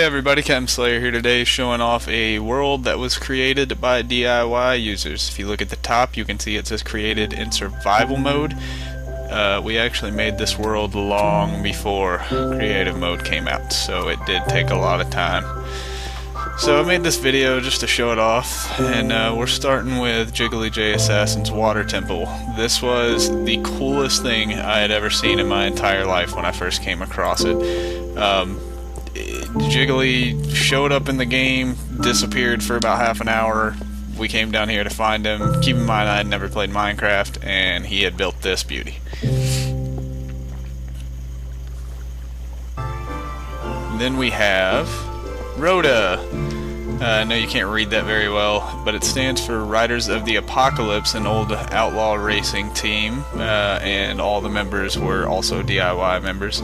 Everybody, Captain Slayer here today, showing off a world that was created by DIY users. If you look at the top, you can see it says created in survival mode. We actually made this world long before creative mode came out, so it did take a lot of time. So I made this video just to show it off, and we're starting with Jiggly J Assassin's Water Temple. This was the coolest thing I had ever seen in my entire life when I first came across it. Jiggly showed up in the game, disappeared for about half an hour. We came down here to find him. Keep in mind I had never played Minecraft, and he had built this beauty. Then we have Rhoda. I know you can't read that very well, but it stands for Riders of the Apocalypse, an old outlaw racing team, and all the members were also DIY members.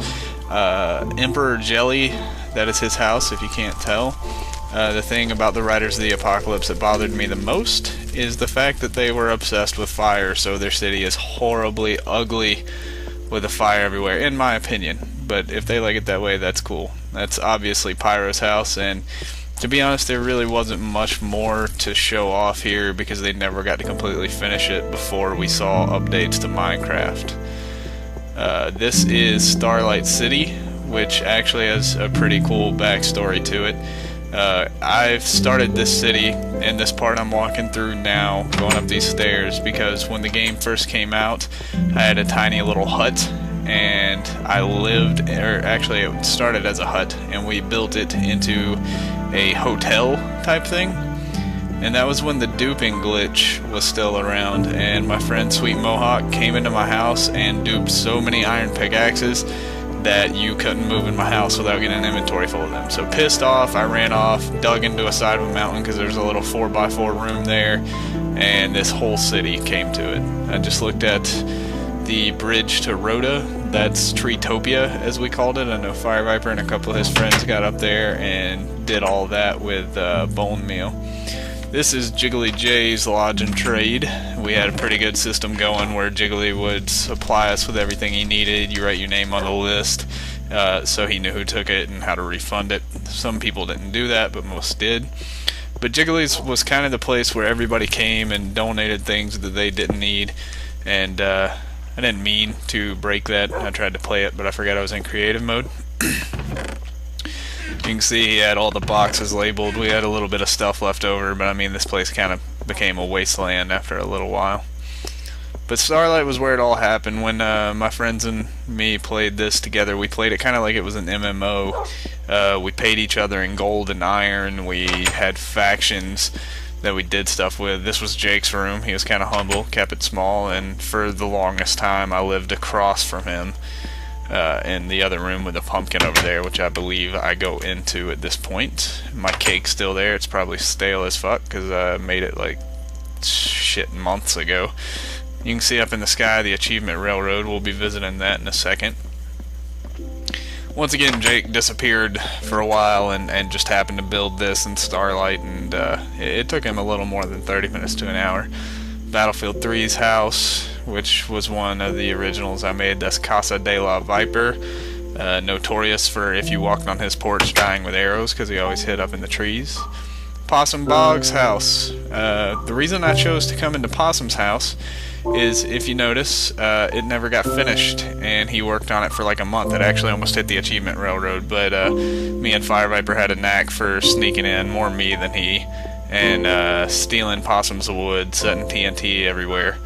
Emperor Jelly, that is his house if you can't tell. The thing about the Riders of the Apocalypse that bothered me the most is the fact that they were obsessed with fire, so their city is horribly ugly with a fire everywhere, in my opinion. But if they like it that way, that's cool. That's obviously Pyro's house, and to be honest, there really wasn't much more to show off here because they never got to completely finish it before we saw updates to Minecraft. This is Starlight City, which actually has a pretty cool backstory to it. I've started this city, and this part I'm walking through now, going up these stairs, because when the game first came out, I had a tiny little hut, and I lived, or actually it started as a hut, and we built it into a hotel type thing. And that was when the duping glitch was still around, and my friend Sweet Mohawk came into my house and duped so many iron pickaxes that you couldn't move in my house without getting an inventory full of them. So pissed off, I ran off, dug into a side of a mountain because there's a little 4x4 room there, and this whole city came to it. I just looked at the bridge to Rhoda. That's Treetopia, as we called it. I know Fire Viper and a couple of his friends got up there and did all that with bone meal. This is Jiggly J's Lodge and Trade. We had a pretty good system going where Jiggly would supply us with everything he needed. You write your name on the list, so he knew who took it and how to refund it. Some people didn't do that, but most did. But Jiggly's was kind of the place where everybody came and donated things that they didn't need, and I didn't mean to break that. I tried to play it, but I forgot I was in creative mode. You can see he had all the boxes labeled. We had a little bit of stuff left over, but I mean, this place kind of became a wasteland after a little while. But Starlight was where it all happened. When my friends and me played this together, we played it kind of like it was an MMO. We paid each other in gold and iron. We had factions that we did stuff with. This was Jake's room. He was kind of humble, kept it small, and for the longest time I lived across from him. In the other room with a pumpkin over there, which I believe I go into at this point. My cake's still there. It's probably stale as fuck because I made it like shit months ago. You can see up in the sky the Achievement Railroad. We'll be visiting that in a second. Once again, Jake disappeared for a while and just happened to build this in Starlight, and it took him a little more than 30 minutes to an hour. Battlefield 3's house, which was one of the originals I made. That's Casa de la Viper, notorious for if you walked on his porch dying with arrows because he always hid up in the trees. Possum Bog's house. The reason I chose to come into Possum's house is, if you notice, it never got finished, and he worked on it for like a month. It actually almost hit the Achievement Railroad, but me and Fire Viper had a knack for sneaking in, more me than he, and stealing Possum's wood, setting TNT everywhere.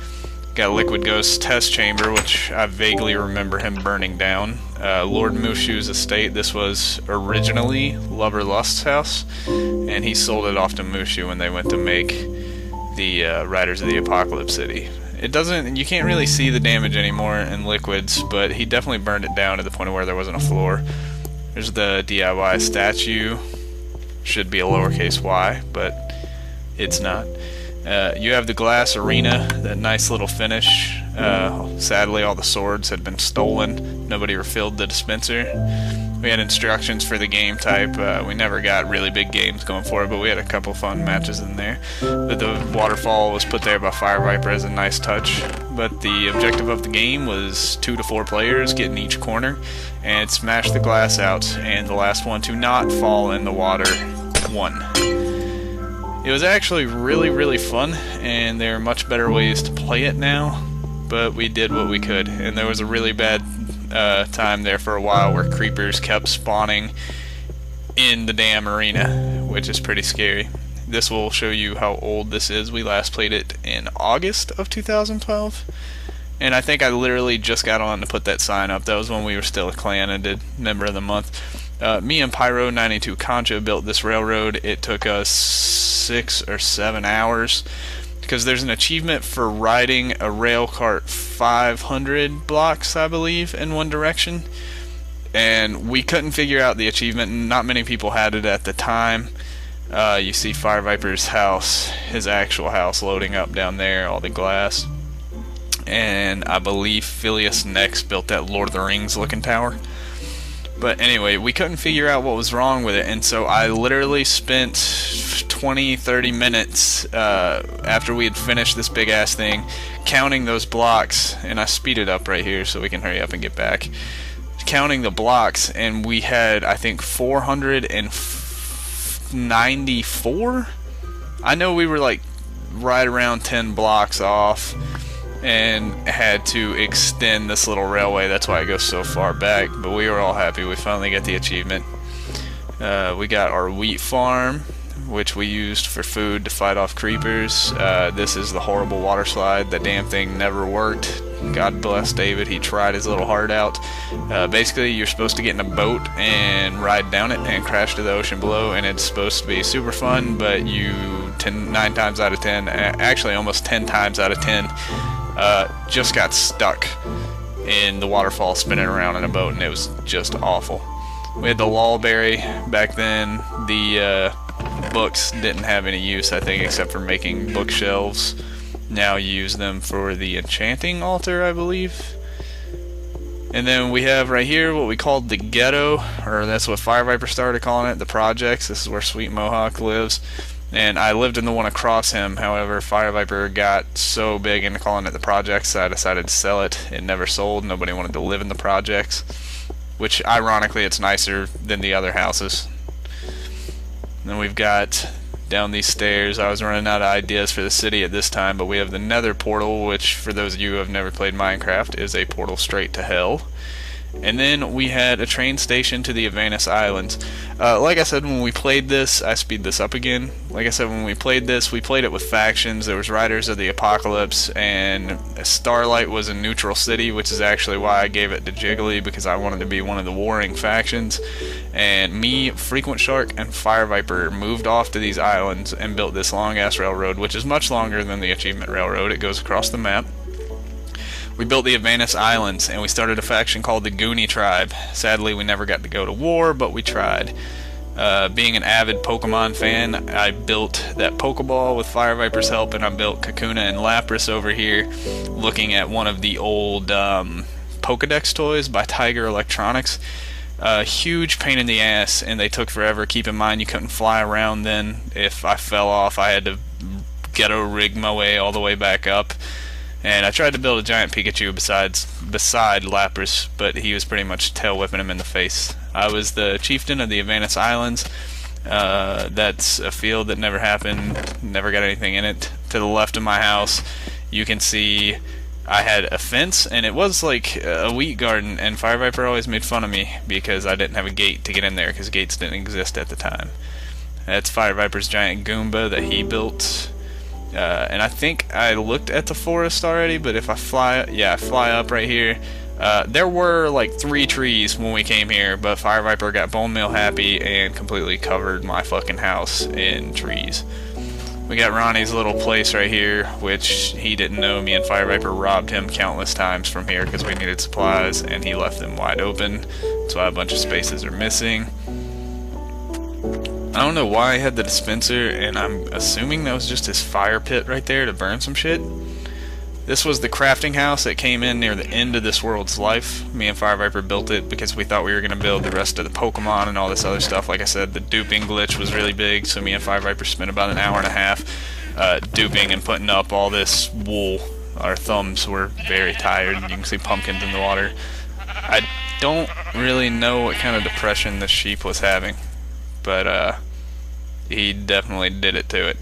Got Liquid Ghost's test chamber, which I vaguely remember him burning down. Lord Mushu's estate. This was originally Lover Lust's house, and he sold it off to Mushu when they went to make the Riders of the Apocalypse City. It doesn't, you can't really see the damage anymore in Liquid's, but he definitely burned it down to the point where there wasn't a floor. There's the DIY statue. Should be a lowercase y, but it's not. You have the glass arena, that nice little finish. Sadly, all the swords had been stolen. Nobody refilled the dispenser. We had instructions for the game type. We never got really big games going for it, but we had a couple fun matches in there. The waterfall was put there by Fire Viper as a nice touch. But the objective of the game was 2 to 4 players get in each corner and smash the glass out, and the last one to not fall in the water won. It was actually really fun, and there are much better ways to play it now, but we did what we could. And there was a really bad time there for a while where creepers kept spawning in the damn arena, which is pretty scary. This will show you how old this is. We last played it in August of 2012, and I think I literally just got on to put that sign up. That was when we were still a clan and did Member of the Month. Me and Pyro92 Concha built this railroad. It took us 6 or 7 hours, because there's an achievement for riding a rail cart 500 blocks, I believe, in one direction, and we couldn't figure out the achievement. Not many people had it at the time. You see Fire Viper's house, his actual house, loading up down there, all the glass, and I believe Phileas next built that Lord of the Rings looking tower. But anyway, we couldn't figure out what was wrong with it, and so I literally spent 20-30 minutes after we had finished this big ass thing counting those blocks, and I speed it up right here so we can hurry up and get back, counting the blocks, and we had, I think, 494. I know we were like right around 10 blocks off and had to extend this little railway. That's why it goes so far back, but we were all happy. We finally got the achievement. We got our wheat farm, which we used for food to fight off creepers. This is the horrible water slide. The damn thing never worked. God bless David, he tried his little heart out. Basically, you're supposed to get in a boat and ride down it and crash to the ocean below, and it's supposed to be super fun, but you 9 times out of 10, actually almost 10 times out of 10, just got stuck in the waterfall spinning around in a boat, and it was just awful. We had the lawberry back then. The books didn't have any use, I think, except for making bookshelves. Now you use them for the enchanting altar, I believe. And then we have right here what we called the ghetto, or that's what Fire Viper started calling it, the projects. This is where Sweet Mohawk lives. And I lived in the one across him. However, Fire Viper got so big into calling it the projects, I decided to sell it. It never sold. Nobody wanted to live in the projects, which ironically it's nicer than the other houses. And then we've got down these stairs. I was running out of ideas for the city at this time, but we have the Nether portal, which for those of you who have never played Minecraft is a portal straight to hell. And then we had a train station to the Avanus Islands. Like I said, when we played this, I speed this up again. Like I said, when we played this, we played it with factions. There was Riders of the Apocalypse, and Starlight was a neutral city, which is actually why I gave it to Jiggly, because I wanted to be one of the warring factions. And me, Frequent Shark, and Fire Viper moved off to these islands and built this long-ass railroad, which is much longer than the Achievement Railroad. It goes across the map. We built the Avanus Islands, and we started a faction called the Goonie Tribe. Sadly, we never got to go to war, but we tried. Being an avid Pokemon fan, I built that Pokeball with Fire Viper's help, and I built Kakuna and Lapras over here, looking at one of the old Pokedex toys by Tiger Electronics. Huge pain in the ass, and they took forever. Keep in mind, you couldn't fly around then. If I fell off, I had to ghetto rig my way all the way back up. And I tried to build a giant Pikachu beside Lapras, but he was pretty much tail whipping him in the face. I was the chieftain of the Avanus Islands. That's a field that never happened, never got anything in it. To the left of my house, you can see I had a fence, and it was like a wheat garden, and Fire Viper always made fun of me because I didn't have a gate to get in there, because gates didn't exist at the time. That's Fire Viper's giant Goomba that he built. And I think I looked at the forest already, but if I fly up right here, there were like 3 trees when we came here, but Fire Viper got bone meal happy and completely covered my fucking house in trees. We got Ronnie's little place right here, which he didn't know. Me and Fire Viper robbed him countless times from here because we needed supplies, and he left them wide open. That's why a bunch of spaces are missing. I don't know why I had the dispenser, and I'm assuming that was just his fire pit right there to burn some shit. This was the crafting house that came in near the end of this world's life. Me and Fire Viper built it because we thought we were going to build the rest of the Pokemon and all this other stuff. Like I said, the duping glitch was really big, so me and Fire Viper spent about an hour and a half duping and putting up all this wool. Our thumbs were very tired. You can see pumpkins in the water. I don't really know what kind of depression this sheep was having, but he definitely did it to it.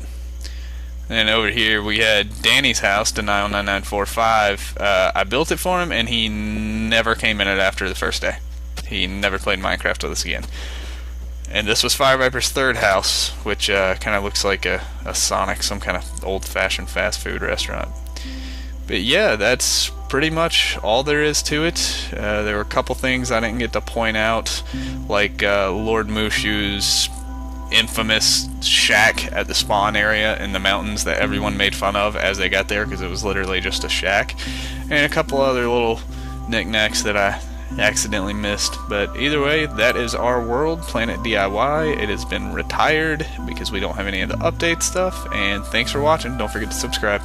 And over here we had Danny's house, Denial9945. I built it for him, and he never came in it after the first day. He never played Minecraft with us again. And this was Fire Viper's third house, which kind of looks like a Sonic, some kind of old-fashioned fast food restaurant. But yeah, that's pretty much all there is to it. There were a couple things I didn't get to point out, like Lord Mushu's infamous shack at the spawn area in the mountains that everyone made fun of as they got there because it was literally just a shack, and a couple other little knickknacks that I accidentally missed. But either way, that is our world, Planet DIY. It has been retired because we don't have any of the update stuff, and thanks for watching. Don't forget to subscribe.